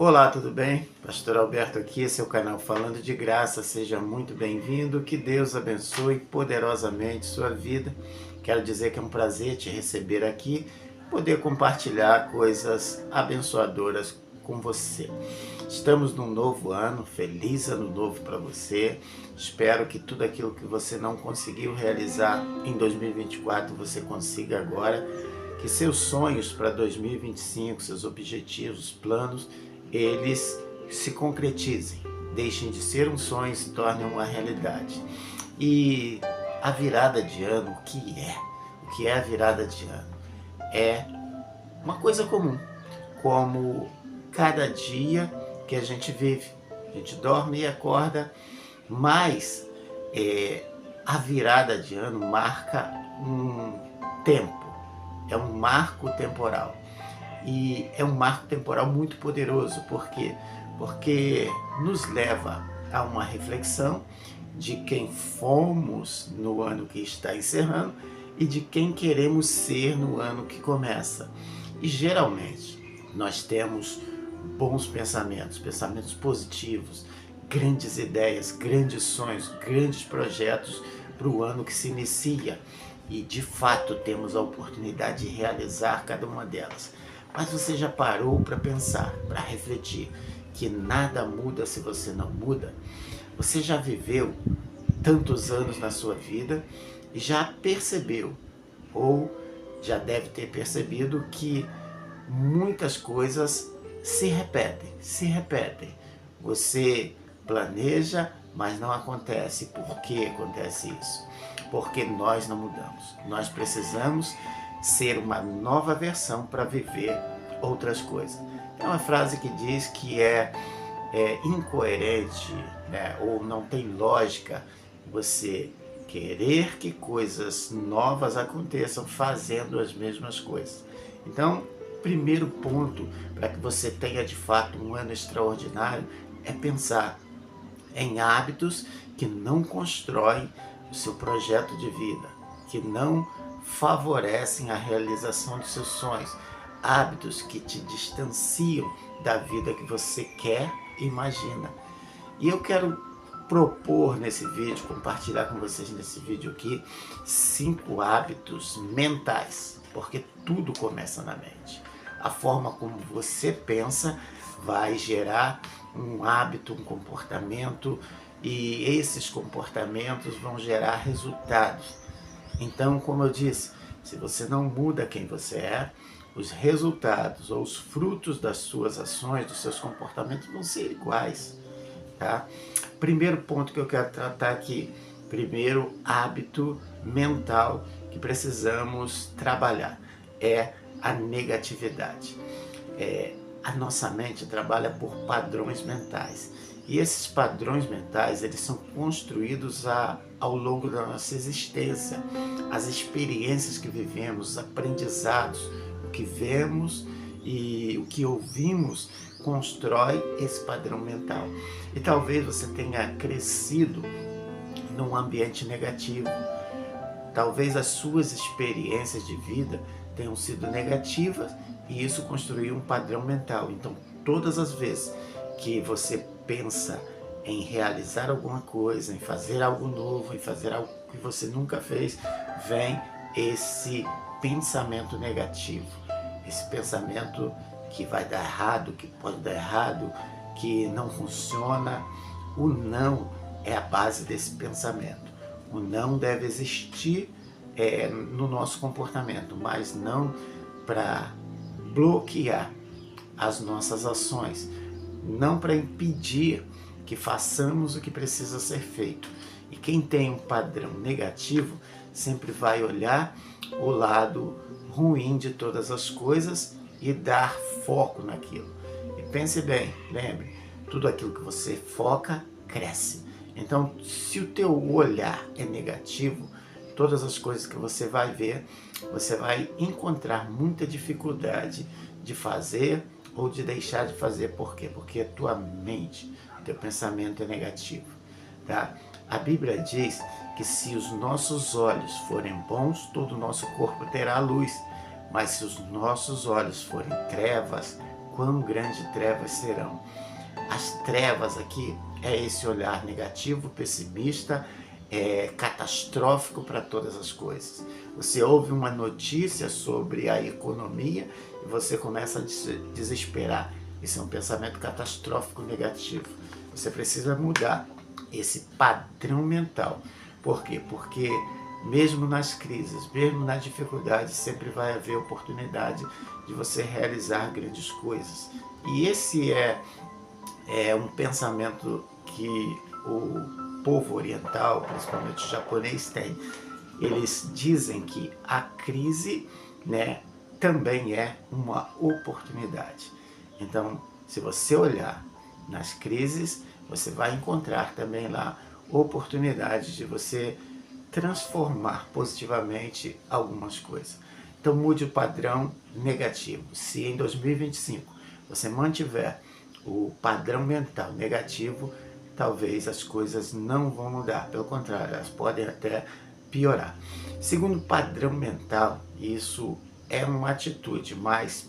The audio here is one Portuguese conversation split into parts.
Olá, tudo bem? Pastor Alberto aqui, seu canal Falando de Graça, seja muito bem-vindo, que Deus abençoe poderosamente sua vida. Quero dizer que é um prazer te receber aqui, poder compartilhar coisas abençoadoras com você. Estamos num novo ano, feliz ano novo para você. Espero que tudo aquilo que você não conseguiu realizar em 2024 você consiga agora. Que seus sonhos para 2025, seus objetivos, planos, eles se concretizem. Deixem de ser um sonho e se tornem uma realidade. E a virada de ano, o que é? O que é a virada de ano? É uma coisa comum, como cada dia que a gente vive. A gente dorme e acorda, mas a virada de ano marca um tempo. É um marco temporal. E é um marco temporal muito poderoso. Por quê? Porque nos leva a uma reflexão de quem fomos no ano que está encerrando e de quem queremos ser no ano que começa. E geralmente nós temos bons pensamentos, pensamentos positivos, grandes ideias, grandes sonhos, grandes projetos para o ano que se inicia. E de fato temos a oportunidade de realizar cada uma delas. Mas você já parou para pensar, para refletir, que nada muda se você não muda? Você já viveu tantos anos na sua vida e já percebeu, ou já deve ter percebido, que muitas coisas se repetem. Você planeja, mas não acontece. Por que acontece isso? Porque nós não mudamos. Nós precisamos ser uma nova versão para viver outras coisas. Tem uma frase que diz que é incoerente, né, ou não tem lógica você querer que coisas novas aconteçam fazendo as mesmas coisas. Então, primeiro ponto para que você tenha de fato um ano extraordinário é pensar em hábitos que não constroem o seu projeto de vida, que não favorecem a realização dos seus sonhos, hábitos que te distanciam da vida que você quer e imagina. E eu quero propor nesse vídeo, compartilhar com vocês nesse vídeo aqui, 5 hábitos mentais, porque tudo começa na mente. A forma como você pensa vai gerar um hábito, um comportamento, e esses comportamentos vão gerar resultados. Então, como eu disse, se você não muda quem você é, os resultados ou os frutos das suas ações, dos seus comportamentos vão ser iguais, tá? Primeiro ponto que eu quero tratar aqui, primeiro hábito mental que precisamos trabalhar é a negatividade. A nossa mente trabalha por padrões mentais. E esses padrões mentais, eles são construídos ao longo da nossa existência. As experiências que vivemos, os aprendizados, o que vemos e o que ouvimos constrói esse padrão mental. E talvez você tenha crescido num ambiente negativo. Talvez as suas experiências de vida tenham sido negativas e isso construiu um padrão mental. Então, todas as vezes que você pensa em realizar alguma coisa, em fazer algo novo, em fazer algo que você nunca fez, vem esse pensamento negativo, esse pensamento que vai dar errado, que pode dar errado, que não funciona. O não é a base desse pensamento. O não deve existir no nosso comportamento, mas não para bloquear as nossas ações, não para impedir que façamos o que precisa ser feito. E quem tem um padrão negativo sempre vai olhar o lado ruim de todas as coisas e dar foco naquilo. E pense bem, lembre, tudo aquilo que você foca, cresce. Então, se o teu olhar é negativo, todas as coisas que você vai ver, você vai encontrar muita dificuldade de fazer ou de deixar de fazer. Por quê? Porque a tua mente, o teu pensamento é negativo, tá? A Bíblia diz que se os nossos olhos forem bons, todo o nosso corpo terá luz. Mas se os nossos olhos forem trevas, quão grandes trevas serão. As trevas aqui é esse olhar negativo, pessimista, catastrófico para todas as coisas. Você ouve uma notícia sobre a economia e você começa a se desesperar. Isso é um pensamento catastrófico negativo. Você precisa mudar esse padrão mental. Por quê? Porque mesmo nas crises, mesmo nas dificuldades, sempre vai haver oportunidade de você realizar grandes coisas. E esse é um pensamento que o povo oriental, principalmente o japonês, tem. Eles dizem que a crise, né, também é uma oportunidade. Então, se você olhar nas crises, você vai encontrar também lá oportunidade de você transformar positivamente algumas coisas. Então mude o padrão negativo. Se em 2025 você mantiver o padrão mental negativo, talvez as coisas não vão mudar. Pelo contrário, elas podem até piorar. Segundo padrão mental, isso é uma atitude, mas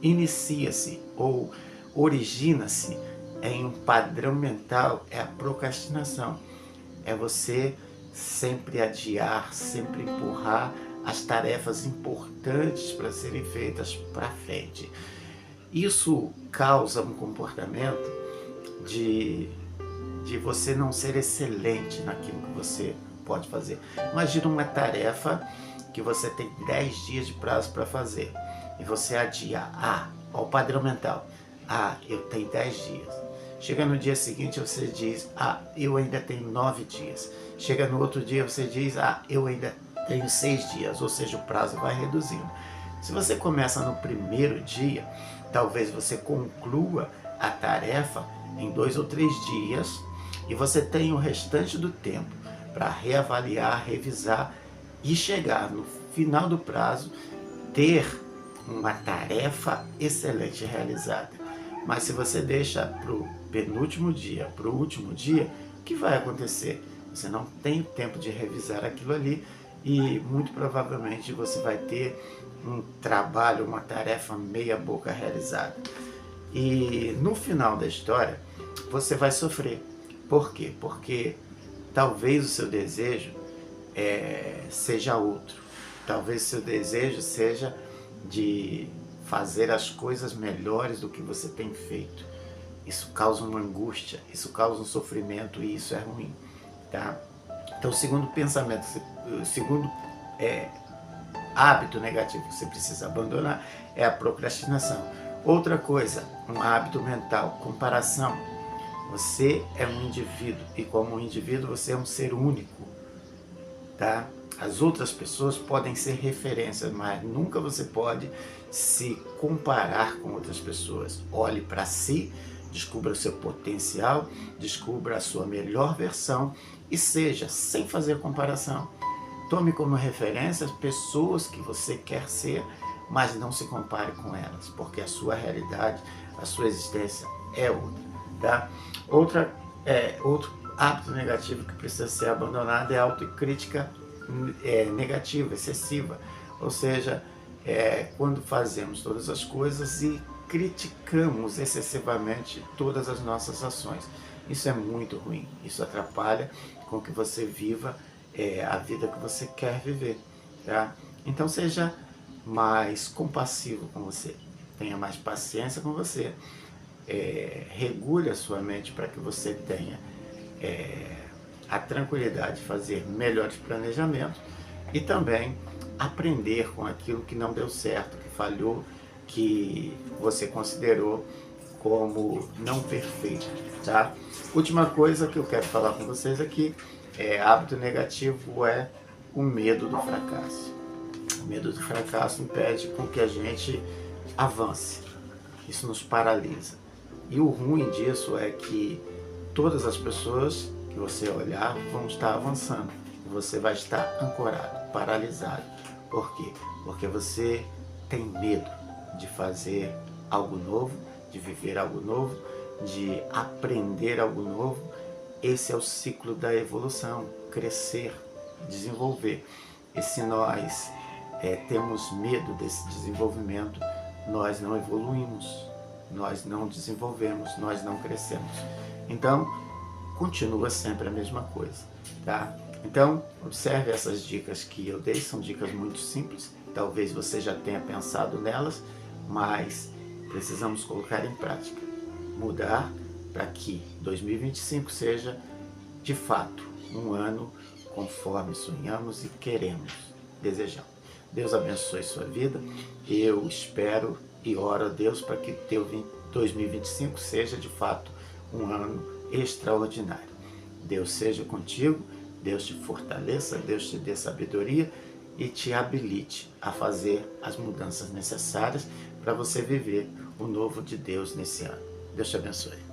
inicia-se ou origina-se em um padrão mental, é a procrastinação. É você sempre adiar, sempre empurrar as tarefas importantes para serem feitas para frente. Isso causa um comportamento de você não ser excelente naquilo que você pode fazer. Imagina uma tarefa que você tem 10 dias de prazo para fazer e você adia. Ao padrão mental. Eu tenho 10 dias. Chega no dia seguinte você diz, eu ainda tenho 9 dias. Chega no outro dia você diz, eu ainda tenho 6 dias, ou seja, o prazo vai reduzindo. Se você começa no primeiro dia, talvez você conclua a tarefa em 2 ou 3 dias e você tenha o restante do tempo para reavaliar, revisar e chegar no final do prazo, ter uma tarefa excelente realizada. Mas se você deixa para o penúltimo dia, para o último dia, o que vai acontecer? Você não tem tempo de revisar aquilo ali e muito provavelmente você vai ter um trabalho, uma tarefa meia boca realizada. E no final da história, você vai sofrer. Por quê? Porque talvez o seu desejo seja outro. Talvez o seu desejo seja de fazer as coisas melhores do que você tem feito. Isso causa uma angústia, isso causa um sofrimento e isso é ruim, tá? Então, o segundo pensamento, o segundo hábito negativo que você precisa abandonar é a procrastinação. Outra coisa, um hábito mental, comparação. Você é um indivíduo e como um indivíduo você é um ser único, tá? As outras pessoas podem ser referências, mas nunca você pode se comparar com outras pessoas. Olhe para si, descubra o seu potencial, descubra a sua melhor versão e seja, sem fazer comparação. Tome como referência as pessoas que você quer ser, mas não se compare com elas, porque a sua realidade, a sua existência é outra, tá? Outro hábito negativo que precisa ser abandonado é a autocrítica negativa, excessiva, ou seja, quando fazemos todas as coisas e criticamos excessivamente todas as nossas ações. Isso é muito ruim, isso atrapalha com que você viva a vida que você quer viver, tá? Então seja mais compassivo com você, tenha mais paciência com você, regule a sua mente para que você tenha a tranquilidade de fazer melhores planejamentos e também aprender com aquilo que não deu certo, que falhou, que você considerou como não perfeito, tá? Última coisa que eu quero falar com vocês aqui hábito negativo é o medo do fracasso. O medo do fracasso impede com que a gente avance. Isso nos paralisa. E o ruim disso é que todas as pessoas que você olhar vão estar avançando. Você vai estar ancorado, paralisado. Por quê? Porque você tem medo de fazer algo novo, de viver algo novo, de aprender algo novo. Esse é o ciclo da evolução, crescer, desenvolver. E se nós temos medo desse desenvolvimento, nós não evoluímos, nós não desenvolvemos, nós não crescemos. Então, continua sempre a mesma coisa, tá? Então, observe essas dicas que eu dei, são dicas muito simples, talvez você já tenha pensado nelas, mas precisamos colocar em prática, mudar para que 2025 seja, de fato, um ano conforme sonhamos e queremos, desejamos. Deus abençoe sua vida, eu espero e oro a Deus para que teu 2025 seja, de fato, um ano extraordinário. Deus seja contigo, Deus te fortaleça, Deus te dê sabedoria e te habilite a fazer as mudanças necessárias para você viver o novo de Deus nesse ano. Deus te abençoe.